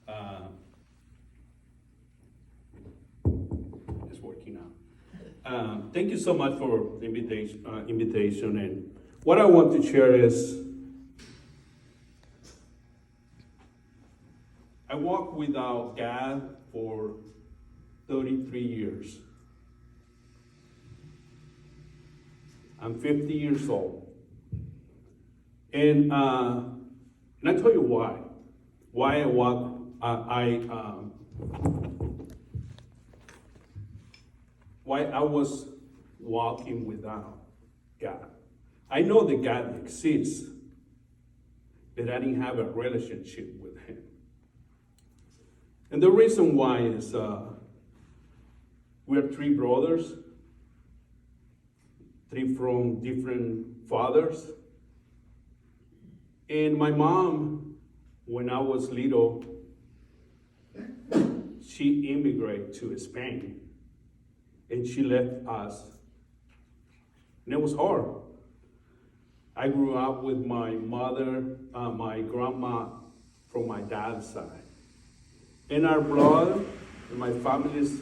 Uh, it's working out. Thank you so much for the invitation. And what I want to share is I walked without God for 33 years. I'm 50 years old. And I tell you why. Why I walk, why I was walking without God. I know that God exists, but I didn't have a relationship with Him. And the reason why is we're three brothers, three from different fathers. And my mom, when I was little, she immigrated to Spain. And she left us. And it was hard. I grew up with my mother, my grandma from my dad's side. In our blood, in my family's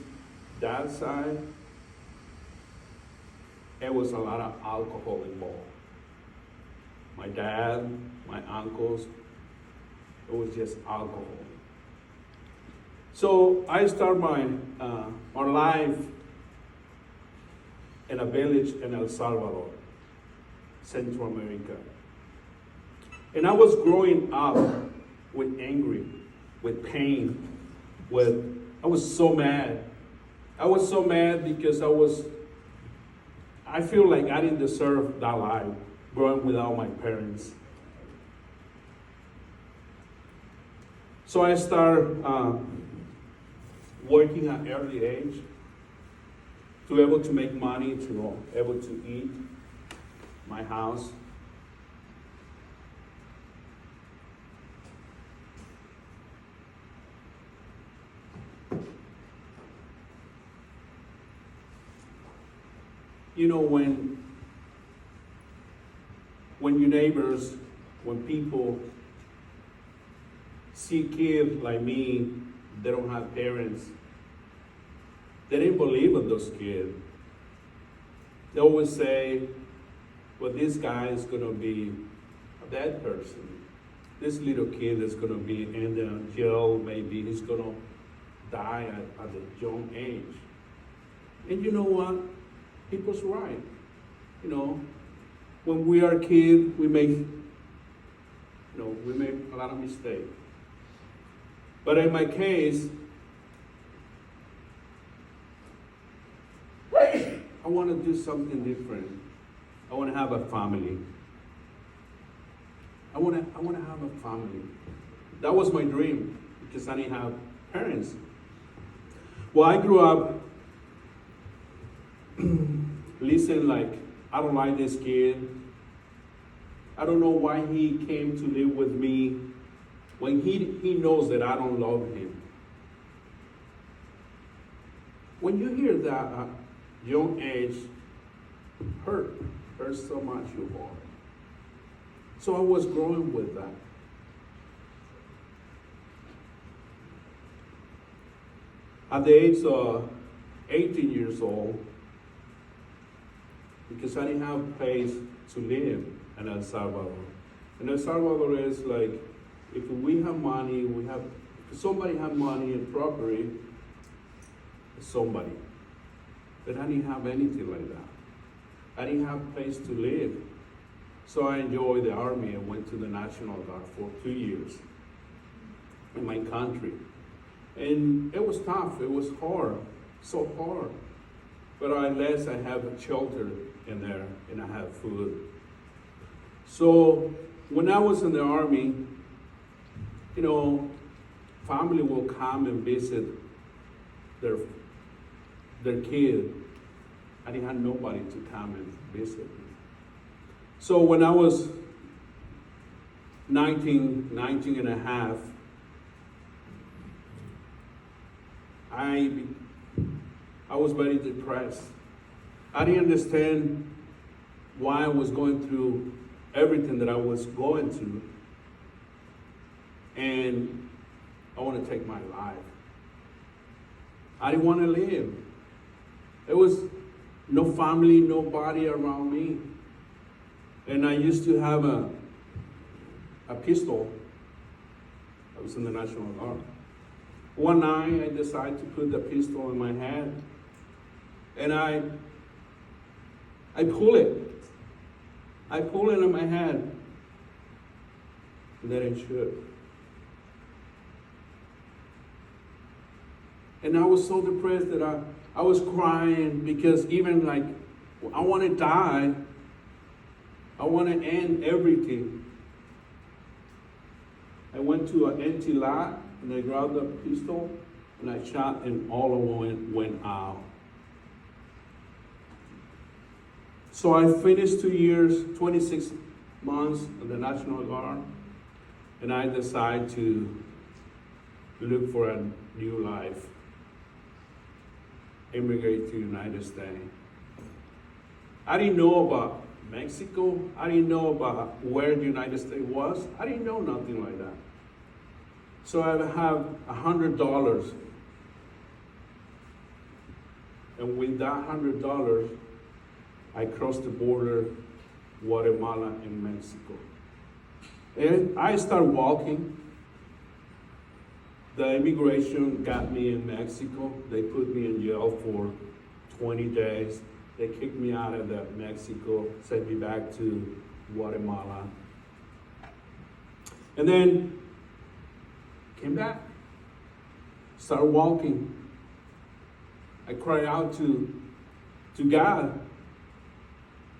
dad's side, there was a lot of alcohol involved. My dad, my uncles, it was just alcohol. So I started my life in a village in El Salvador, Central America. And I was growing up with anger, with pain, I was so mad. I was so mad because I feel like I didn't deserve that life, growing without my parents. So I started working at an early age to be able to make money, to be able to eat my house. You know, when your neighbors, when people see kids like me, they don't have parents, they didn't believe in those kids. They always say, well, this guy is going to be a bad person. This little kid is going to be in the jail, maybe he's going to die at a young age. And you know what? People's right. You know, when we are kids, we make a lot of mistakes. But in my case, I want to do something different. I want to have a family. I want to have a family. That was my dream because I didn't have parents. Well, I grew up listen, like, I don't like this kid. I don't know why he came to live with me when he knows that I don't love him. When you hear that at young age, hurts so much your heart. So I was growing with that. At the age of 18 years old, because I didn't have a place to live in El Salvador. And El Salvador is like, if we have money, if somebody have money and property, it's somebody. But I didn't have anything like that. I didn't have a place to live. So I enjoyed the army and went to the National Guard for 2 years in my country. And it was tough, it was hard, so hard. But at least I have a shelter in there and I have food. So when I was in the army, you know, family will come and visit their kid. I didn't have nobody to come and visit me. So when I was 19 and a half, I was very depressed. I didn't understand why I was going through everything that I was going through. And I want to take my life. I didn't want to live. There was no family, nobody around me. And I used to have a pistol. I was in the National Guard. One night, I decided to put the pistol in my hand, and I pull it. I pull it in my hand, and then it shoot. And I was so depressed that I was crying because even like, I want to die. I want to end everything. I went to an empty lot and I grabbed a pistol and I shot and all of them went out. So I finished 2 years, 26 months in the National Guard, and I decided to look for a new life. Immigrate to the United States. I didn't know about Mexico. I didn't know about where the United States was. I didn't know nothing like that. So I have $100. And with that $100, I crossed the border, Guatemala and Mexico. And I started walking. The immigration got me in Mexico. They put me in jail for 20 days. They kicked me out of Mexico, sent me back to Guatemala. And then came back, started walking. I cried out to God.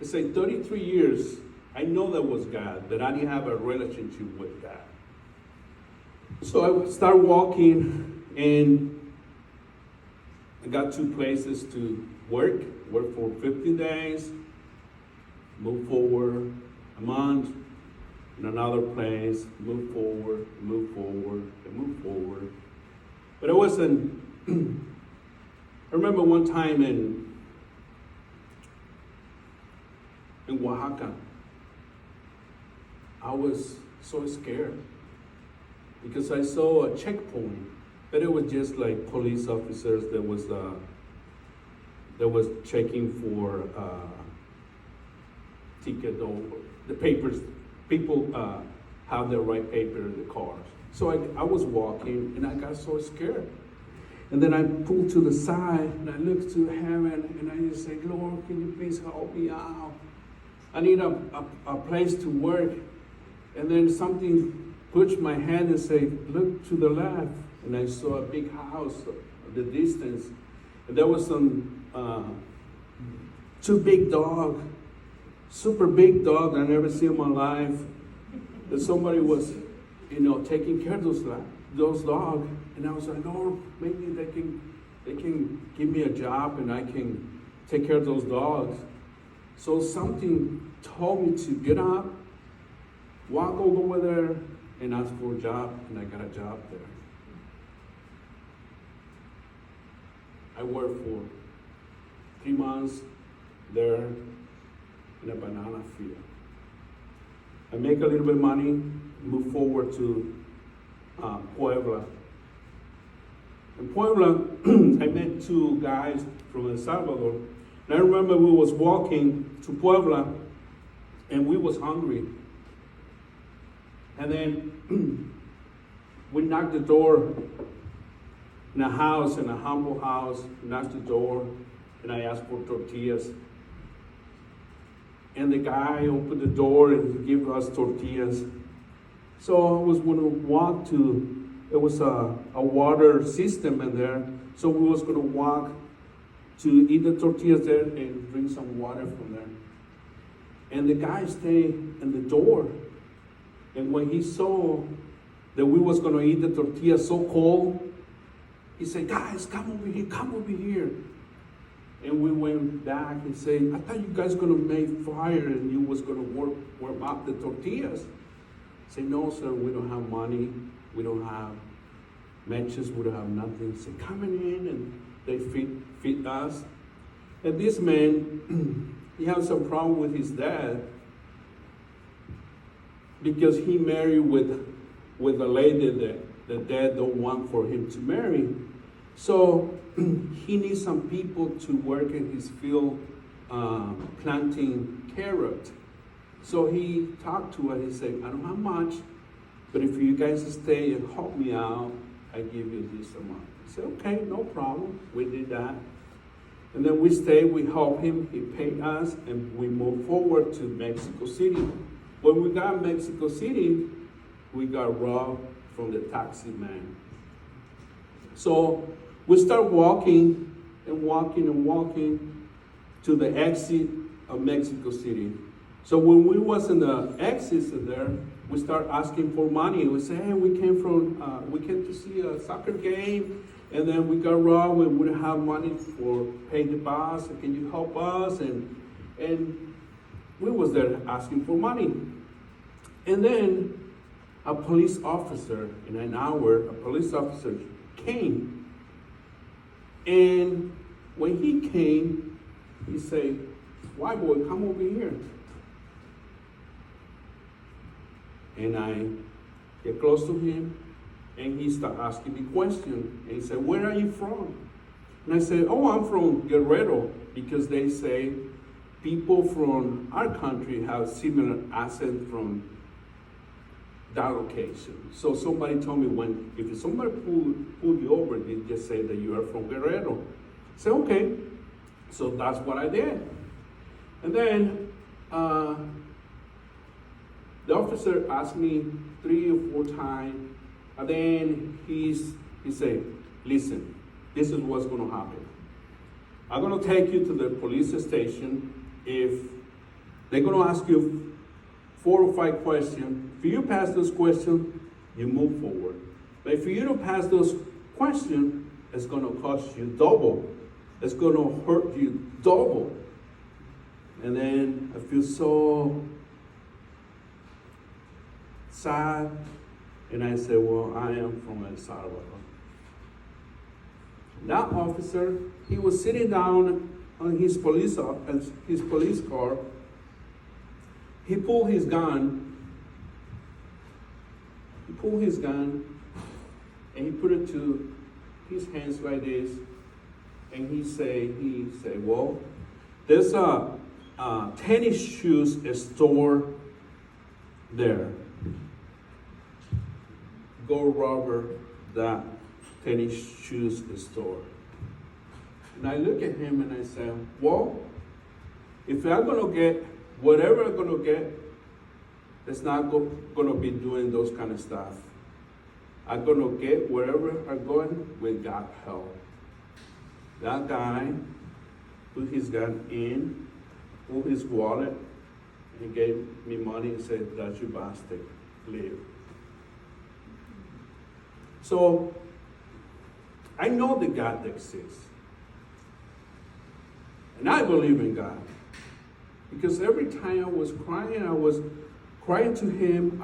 I said, 33 years, I know that was God, but I didn't have a relationship with God. So I started walking, and I got 2 places to work for 15 days, move forward a month, in another place, move forward, and move forward. But it wasn't, I remember one time in Oaxaca, I was so scared because I saw a checkpoint, but it was just like police officers that was checking for ticket or the papers. People have the right paper in the cars. So I was walking and I got so scared. And then I pulled to the side and I looked to heaven and I just said, Lord, can you please help me out? I need a place to work. And then something pushed my hand and said, look to the left. And I saw a big house at the distance. And there was some 2 big dogs, super big dog I never seen in my life. That somebody was, taking care of those dogs. And I was like, Lord, maybe they can give me a job and I can take care of those dogs. So something told me to get up, walk over there, and ask for a job, and I got a job there. I worked for 3 months there in a banana field. I make a little bit of money, move forward to Puebla. In Puebla, I met 2 guys from El Salvador. And I remember we was walking to Puebla, and we was hungry. And then we knocked the door in a house, in a humble house, knocked the door, and I asked for tortillas. And the guy opened the door and he gave us tortillas. So I was going to walk to, there was a water system in there, so we was going to walk to eat the tortillas there and drink some water from there. And the guy stayed in the door. And when he saw that we was going to eat the tortillas so cold, he said, guys, come over here. And we went back and said, I thought you guys were going to make fire and you was going to warm up the tortillas. I said, no, sir, we don't have money. We don't have matches. We don't have nothing. He said, come in, and they feed us. And this man, he had some problem with his dad because he married with a lady the dad don't want for him to marry. So he needs some people to work in his field planting carrot. So he talked to her. He said, I don't have much, but if you guys stay and help me out, I give you this amount. I said, okay, no problem. We did that. And then we stayed, we helped him, he paid us, and we moved forward to Mexico City. When we got Mexico City, we got robbed from the taxi man. So we start walking and walking and walking to the exit of Mexico City. So when we was in the exit there, we start asking for money. We say, hey, we came to see a soccer game, and then we got robbed. We wouldn't have money for pay the bus. Can you help us? And we was there asking for money. And then a police officer, in an hour, a police officer came. And when he came, he said, white boy, come over here. And I get close to him, and he started asking me questions. And he said, where are you from? And I said, oh, I'm from Guerrero, because they say people from our country have similar accent from that location. So somebody told me if somebody pull you over, they just say that you are from Guerrero. I said, okay. So that's what I did. And then the officer asked me 3 or 4 times, and then he said, listen, this is what's gonna happen. I'm gonna take you to the police station. If they're gonna ask you 4 or 5 questions, if you pass those questions, you move forward. But if you don't pass those questions, it's gonna cost you double. It's gonna hurt you double. And then I feel so sad, and I said, well, I am from El Salvador. That officer, he was sitting down on his police car. He pulled his gun. And he put it to his hands like this. And he said, well, there's a tennis shoes store there. Go rob that tennis shoes store. And I look at him and I say, well, if I'm gonna get whatever I'm gonna get, it's not gonna be doing those kind of stuff. I'm gonna get wherever I'm going with God's help. That guy put his gun in, pulled his wallet, and gave me money and said, that's your bastard, leave. So, I know the God that exists. And I believe in God. Because every time I was crying to him.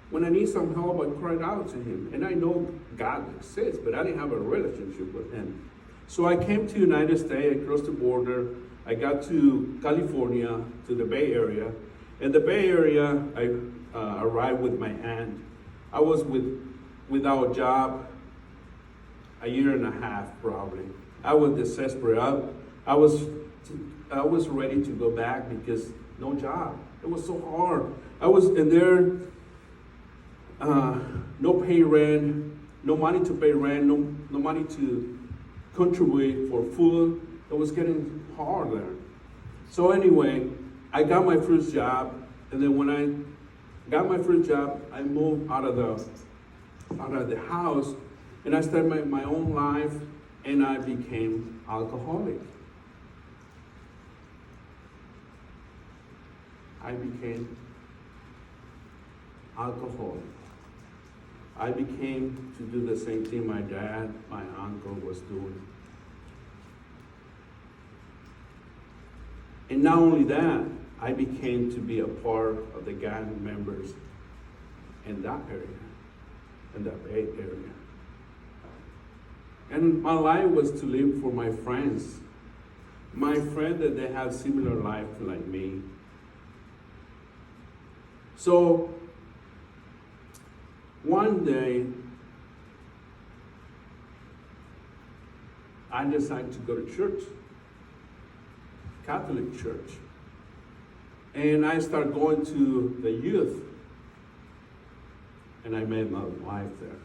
When I need some help, I cried out to him. And I know God exists, but I didn't have a relationship with him. So I came to the United States, I crossed the border. I got to California, to the Bay Area. In the Bay Area, I arrived with my aunt. I was without a job a year and a half, probably. I was desperate. I was ready to go back because no job. It was so hard. I was in there, no pay rent, no money to pay rent, no money to contribute for food. It was getting hard there. So anyway, I got my first job, and then when I got my first job, I moved out of the house, and I started my own life, and I became alcoholic. I became alcoholic. I became to do the same thing my dad, my uncle was doing. And not only that, I became to be a part of the gang members in that area, in that Bay Area. And my life was to live for my friends. My friends that they have similar life like me. So One day, I decided to go to church, Catholic church. And I started going to the youth. And I met my wife there.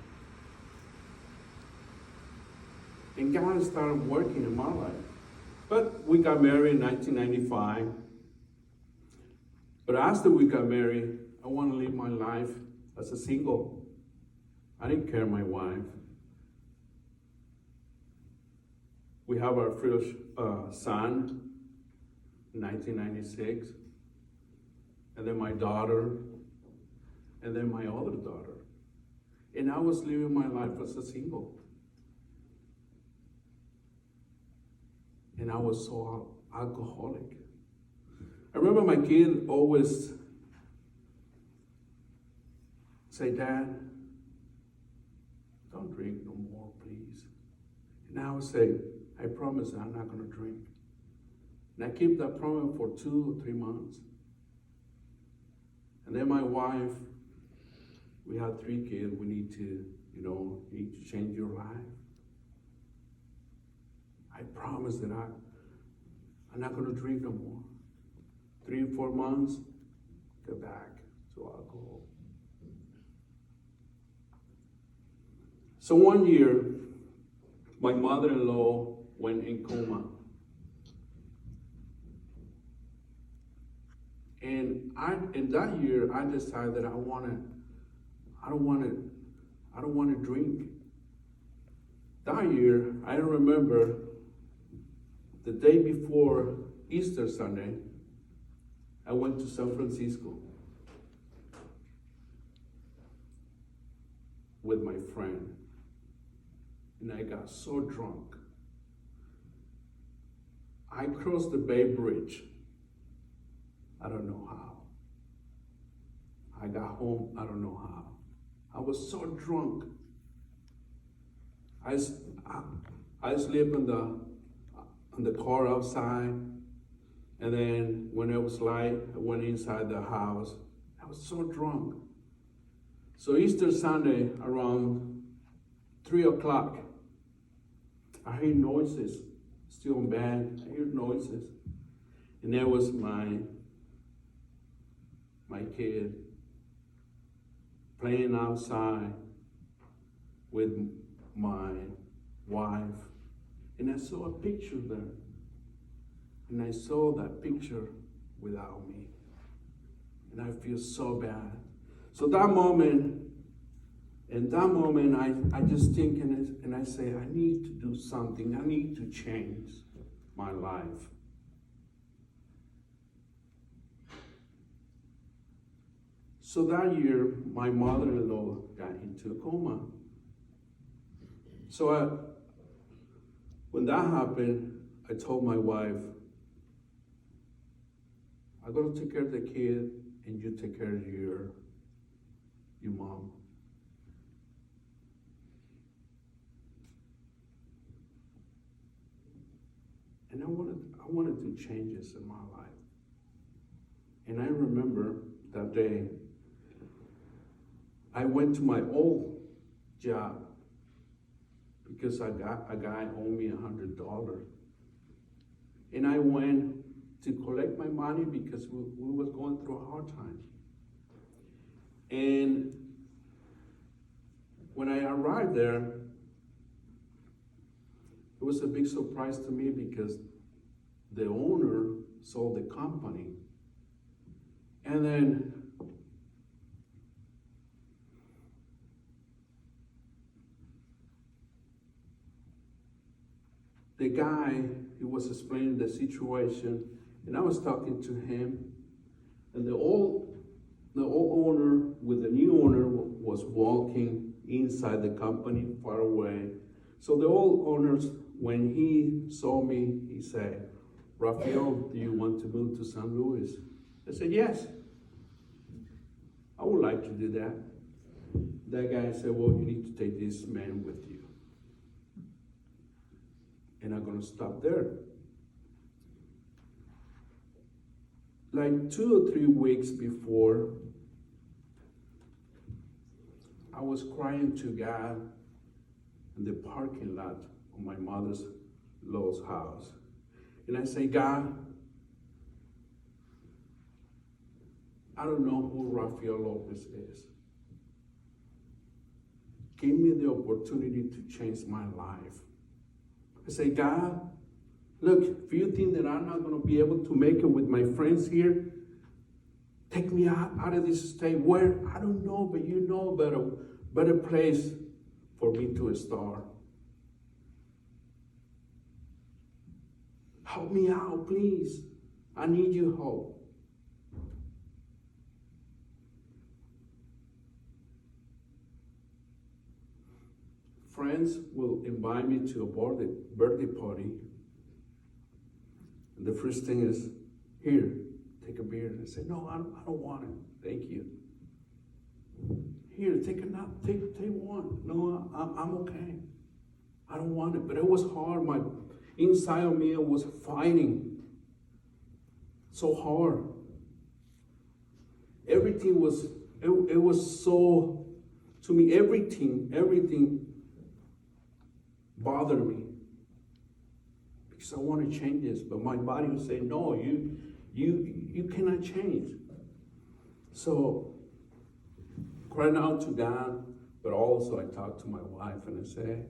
And God started working in my life. But we got married in 1995. But after we got married, I want to live my life as a single. I didn't care my wife. We have our first son in 1996. And then my daughter. And then my other daughter. And I was living my life as a single. And I was so alcoholic. I remember my kid always say, Dad, don't drink no more, please. And I would say, I promise I'm not going to drink. And I kept that promise for 2 or 3 months. And then my wife, we had 3 kids. We need to, need to change your life. I promise that I'm not going to drink no more. 3 or 4 months, get back to alcohol. So one year, my mother-in-law went in coma. And in that year, I decided that I don't want to drink. That year, I remember the day before Easter Sunday, I went to San Francisco with my friend. And I got so drunk. I crossed the Bay Bridge. I don't know how. I got home, I don't know how. I was so drunk. I slept in the car outside, and then when it was light, I went inside the house. I was so drunk. So Easter Sunday, around 3 o'clock, I hear noises, still in bed, I hear noises. And there was my kid playing outside with my wife. And I saw a picture there. And I saw that picture without me. And I feel so bad. So in that moment, I just think and I say, I need to do something. I need to change my life. So that year, my mother-in-law got into a coma. So when that happened, I told my wife, I'm going to take care of the kid, and you take care of your mom. And I wanted to changes in my life. And I remember that day, I went to my old job because a guy owed me $100. And I went to collect my money because we was going through a hard time. And when I arrived there, it was a big surprise to me because the owner sold the company. And then the guy, he was explaining the situation, and I was talking to him, and the old owner with the new owner was walking inside the company far away. So the old owner, when he saw me, he said, Rafael, do you want to move to St. Louis? I said, yes. I would like to do that. That guy said, well, you need to take this man with you. And I'm going to stop there. Like 2 or 3 weeks before, I was crying to God in the parking lot of my mother's Lowe's house. And I say, God, I don't know who Rafael Lopez is. Give me the opportunity to change my life. I say, God, look, if you think that I'm not going to be able to make it with my friends here, take me out of this state. Where? I don't know, but you know a better place for me to start. Help me out, please. I need your help. Friends will invite me to a birthday party. And the first thing is, here, take a beer. And I say, no, I don't want it. Thank you. Here, take one. No, I'm okay. I don't want it. But it was hard. My inside of me was fighting so hard. Everything was, it was so, to me, everything bothered me. Because I want to change this. But my body would say, no, you cannot change. So, crying out to God, but also I talked to my wife and I say,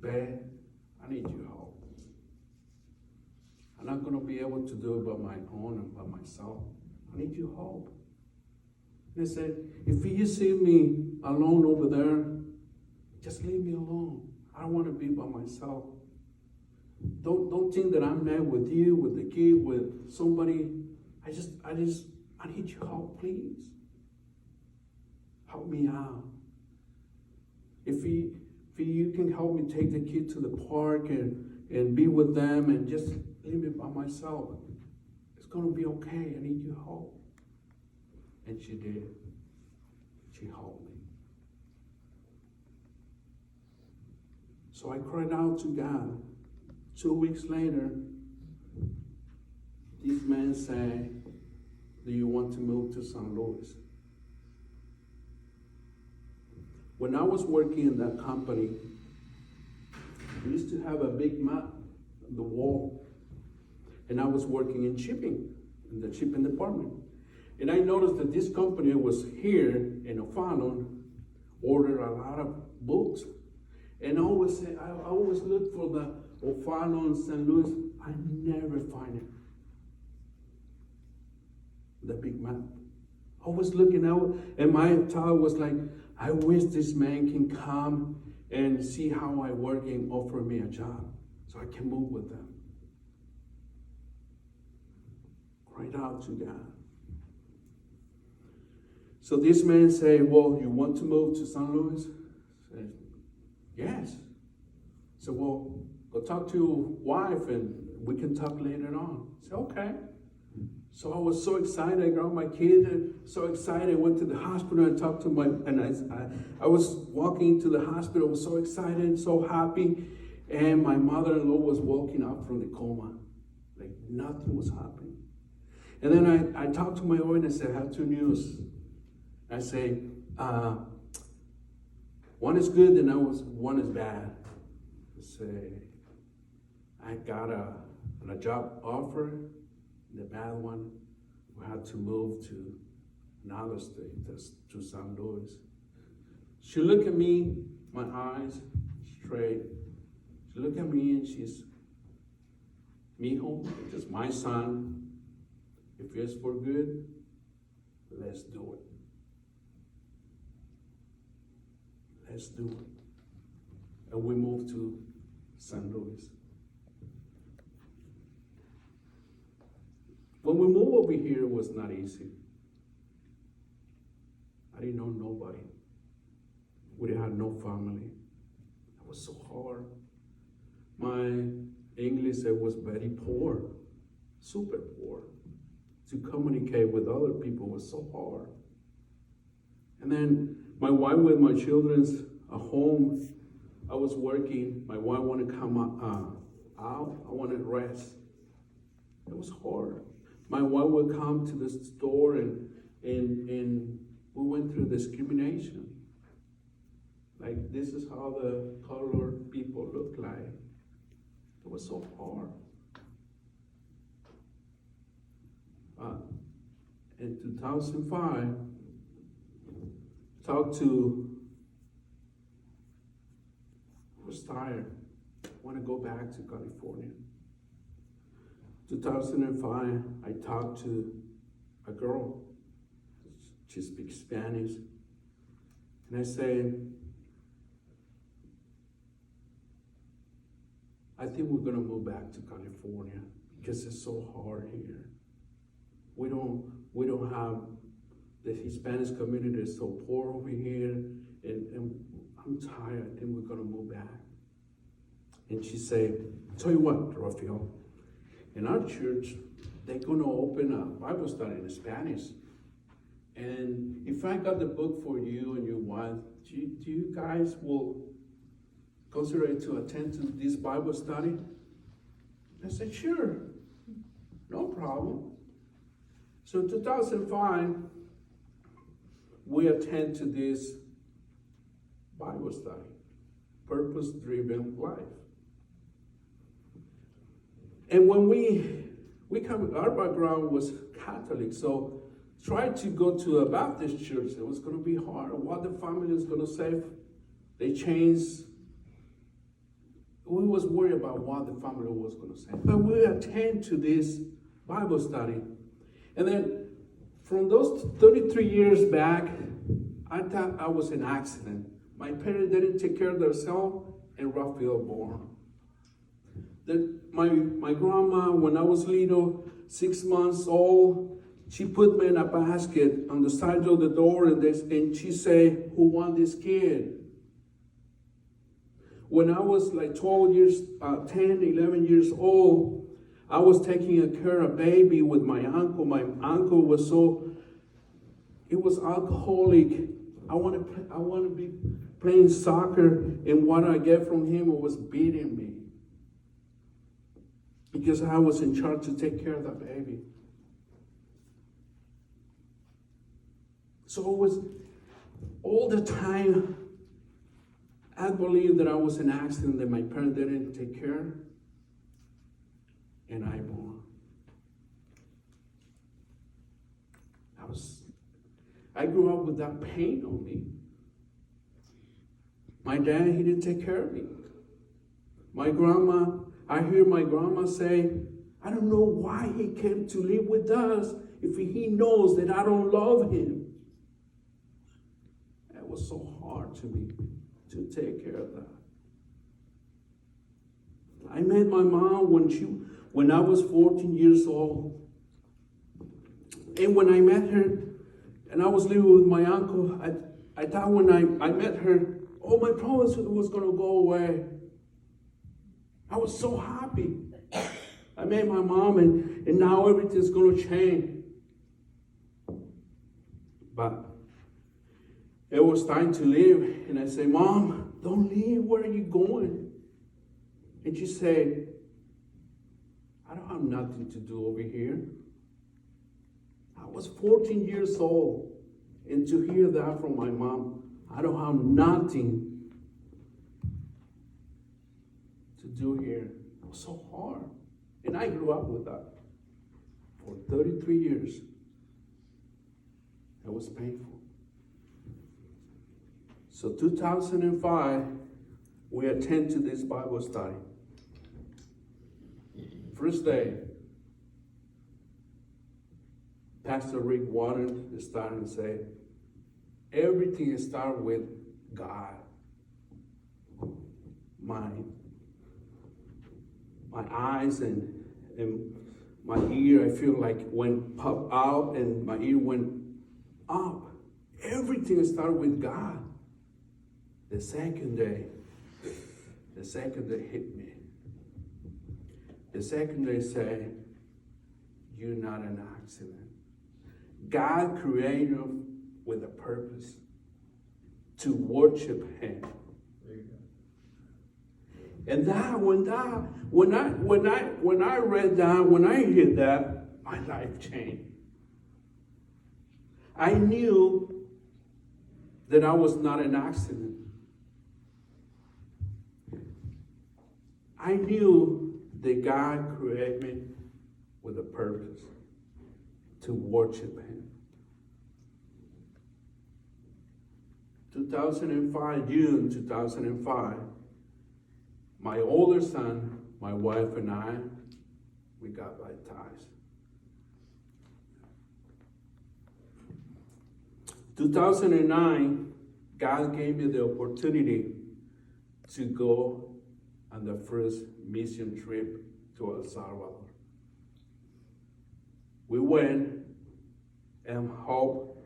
babe, I need your help. I'm not going to be able to do it by my own and by myself. I need your help. And I said, if you see me alone over there, just leave me alone. I don't want to be by myself. Don't think that I'm mad with you, with the kid, with somebody. I need your help, please. Help me out. If you can help me take the kid to the park and be with them and just leave me by myself, it's going to be okay. I need your help. And she did. She helped me. So I cried out to God. 2 weeks later, this man said, do you want to move to St. Louis? When I was working in that company, we used to have a big map on the wall. And I was working in shipping, in the shipping department. And I noticed that this company was here in O'Fallon, ordered a lot of books. And I always look for the O'Fallon, St. Louis. I never find it. The big map. I was looking out, and my thought was like, I wish this man can come and see how I work and offer me a job so I can move with them. Cried out to God. So this man said, well, you want to move to St. Louis? I said, yes. So, well, go talk to your wife and we can talk later on. I said, okay. So I was so excited. I grabbed my kid and so excited. I went to the hospital and talked to I was walking to the hospital. I was so excited, so happy. And my mother-in-law was walking out from the coma. Like nothing was happening. And then I talked to my wife and I said, I have two news. I say, one is good and one is bad. I say, I got a job offer. The bad one, we had to move to another state, to St. Louis. She looked at me, my eyes straight. She looked at me and she's, mijo, it's my son. If it's for good, let's do it. Let's do it. And we moved to St. Louis. When we moved over here, it was not easy. I didn't know nobody. We didn't have no family. It was so hard. My English, it was very poor, super poor. To communicate with other people was so hard. And then my wife with my children's at home, I was working. My wife wanted to come out. I wanted to rest. It was hard. My wife would come to the store and we we went through discrimination. Like, this is how the colored people look like. It was so hard. In 2005, talked to, I was tired. I want to go back to California. 2005, I talked to a girl. She speaks Spanish. And I said, I think we're going to move back to California because it's so hard here. We don't have, the Hispanic community is so poor over here, and I'm tired. I think we're going to move back. And she said, tell you what, Rafael, in our church, they're going to open a Bible study in Spanish. And if I got the book for you and your wife, do you guys will consider to attend to this Bible study? I said, sure, no problem. So in 2005, we attend to this Bible study, Purpose-Driven Life. And when we come, our background was Catholic, so tried to go to a Baptist church. It was going to be hard. What the family is going to say? They changed. We was worried about what the family was going to say. But we attend to this Bible study. And then from those 33 years back, I thought I was an accident. My parents didn't take care of themselves, and Rafael born. My grandma, when I was little, 6 months old, she put me in a basket on the side of the door, and she said, who want this kid? When I was like 10, 11 years old, I was taking care of a baby with my uncle. My uncle was he was alcoholic. I want to be playing soccer, and what I get from him was beating me. Because I was in charge to take care of the baby. So it was all the time, I believed that I was an accident, that my parents didn't take care, and I born. I grew up with that pain on me. My dad, he didn't take care of me. My grandma, I hear my grandma say, I don't know why he came to live with us if he knows that I don't love him. It was so hard to me to take care of that. I met my mom when I was 14 years old. And when I met her, and I was living with my uncle, I thought when I met her, all my problems was going to go away. I was so happy. I met my mom, and now everything's going to change. But it was time to leave, and I said, Mom, don't leave. Where are you going? And she said, I don't have nothing to do over here. I was 14 years old, and to hear that from my mom, I don't have nothing to do here. It was so hard. And I grew up with that for 33 years. It was painful. So 2005, we attend to this Bible study. First day, Pastor Rick Warren started and said, everything starts with God. My eyes and my ear, I feel like went pop out, and my ear went up. Everything started with God. The second day hit me. The second day said, you're not an accident. God created you with a purpose to worship Him. There you go. And when I read that, when I heard that, my life changed. I knew that I was not an accident. I knew that God created me with a purpose to worship Him. 2005, June 2005, my older son, my wife and I, we got baptized. 2009, God gave me the opportunity to go on the first mission trip to El Salvador. We went and hoped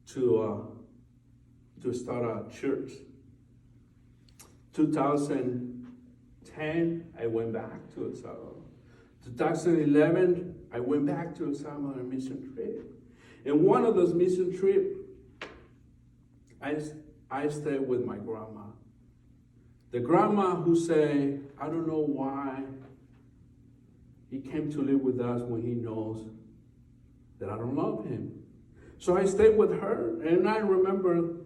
to start a church. 2010, I went back to El Salvador. 2011, I went back to El Salvador on a mission trip. And one of those mission trips, I stayed with my grandma. The grandma who said, I don't know why he came to live with us when he knows that I don't love him. So I stayed with her, and I remember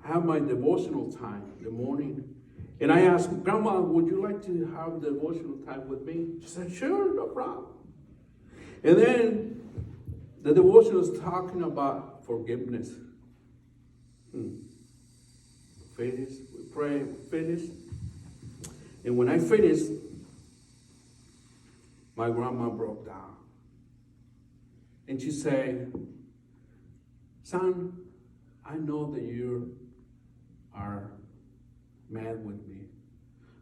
I have my devotional time in the morning. And I asked, Grandma, would you like to have devotional time with me? She said, sure, no problem. And then the devotional is talking about forgiveness. Finish, we pray, we finish. And when I finished, my grandma broke down. And she said, son, I know that you are mad with me.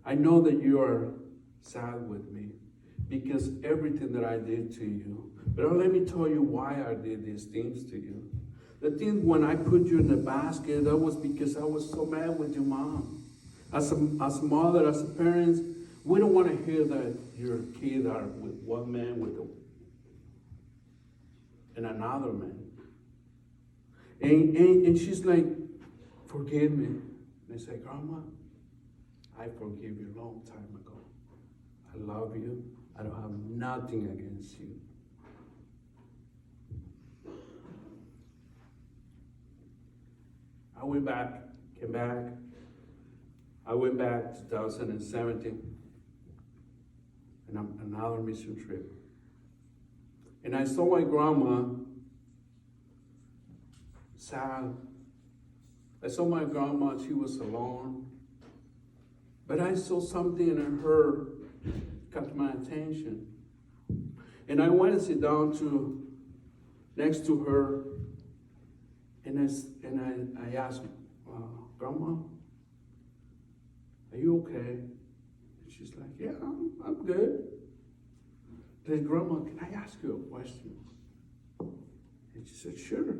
I know that you are sad with me because everything that I did to you. But let me tell you why I did these things to you. The thing when I put you in the basket, that was because I was so mad with your mom. As a mother, as a parents, we don't want to hear that your kids are with one man and another man. And she's like, forgive me. And I say, Grandma, I forgive you a long time ago. I love you. I don't have nothing against you. I went back, came back. I went back 2017, and another mission trip. And I saw my grandma sad. I saw my grandma, she was alone. But I saw something in her caught my attention. And I went and sit down next to her, and I asked, Grandma, are you okay? And she's like, yeah, I'm good. I said, Grandma, can I ask you a question? And she said, sure.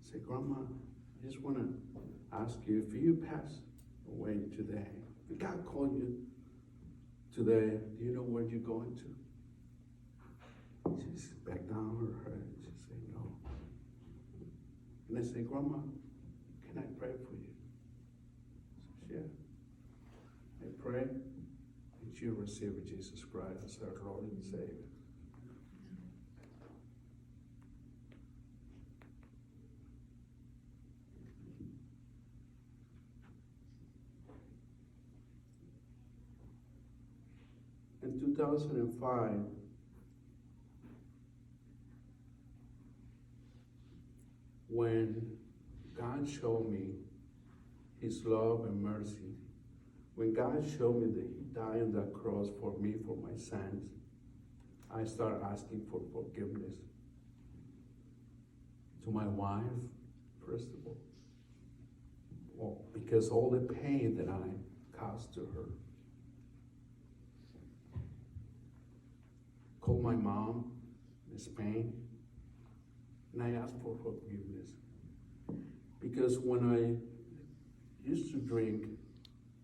I said, Grandma, I just want to ask you, if you pass away today, if God called you today, do you know where you're going to? She back down her head. She said, no. And I said, Grandma, can I pray for you? She said, yeah. I pray that you receive Jesus Christ as our Lord and Savior. In 2005, when God showed me His love and mercy, when God showed me that He died on that cross for me, for my sins, I started asking for forgiveness to my wife, first of all. Well, because all the pain that I caused to her. Called my mom in Spain, and I asked for forgiveness. Because when I used to drink,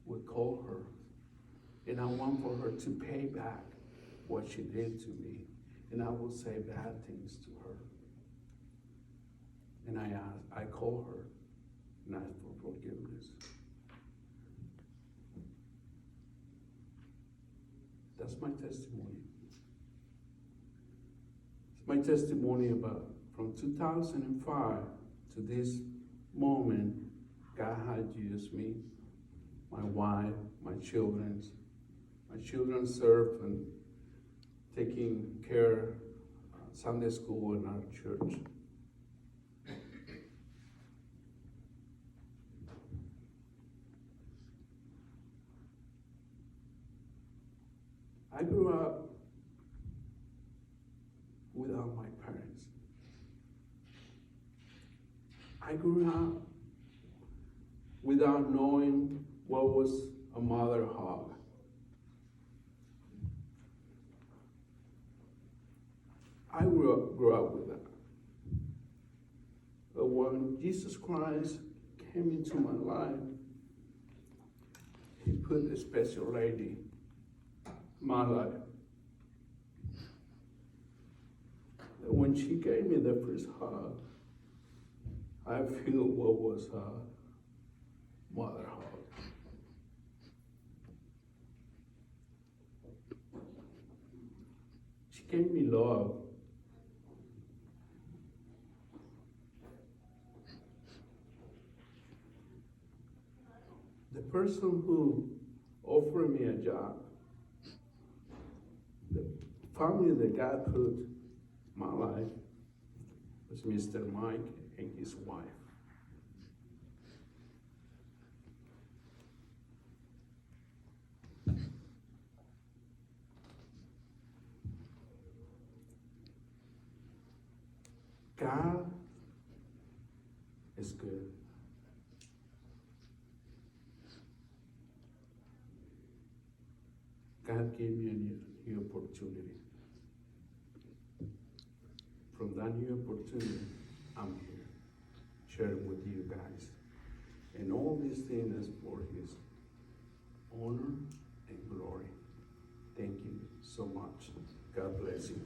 would call her, and I want for her to pay back what she did to me, and I will say bad things to her. And I call her and ask for forgiveness. That's my testimony. It's my testimony about from 2005 to this moment, God had used me, my wife, my children. My children served and taking care Sunday school in our church. I grew up without my parents. I grew up without knowing what was a mother hug. I grew up with that. But when Jesus Christ came into my life, He put a special lady in my life. And when she gave me the first hug, I feel what was a mother hug. She gave me love. The person who offered me a job, the family that God put in my life was Mr. Mike and his wife. God is good. God gave me a new opportunity. From that new opportunity, I'm here, sharing with you guys. And all these things is for His honor and glory. Thank you so much. God bless you.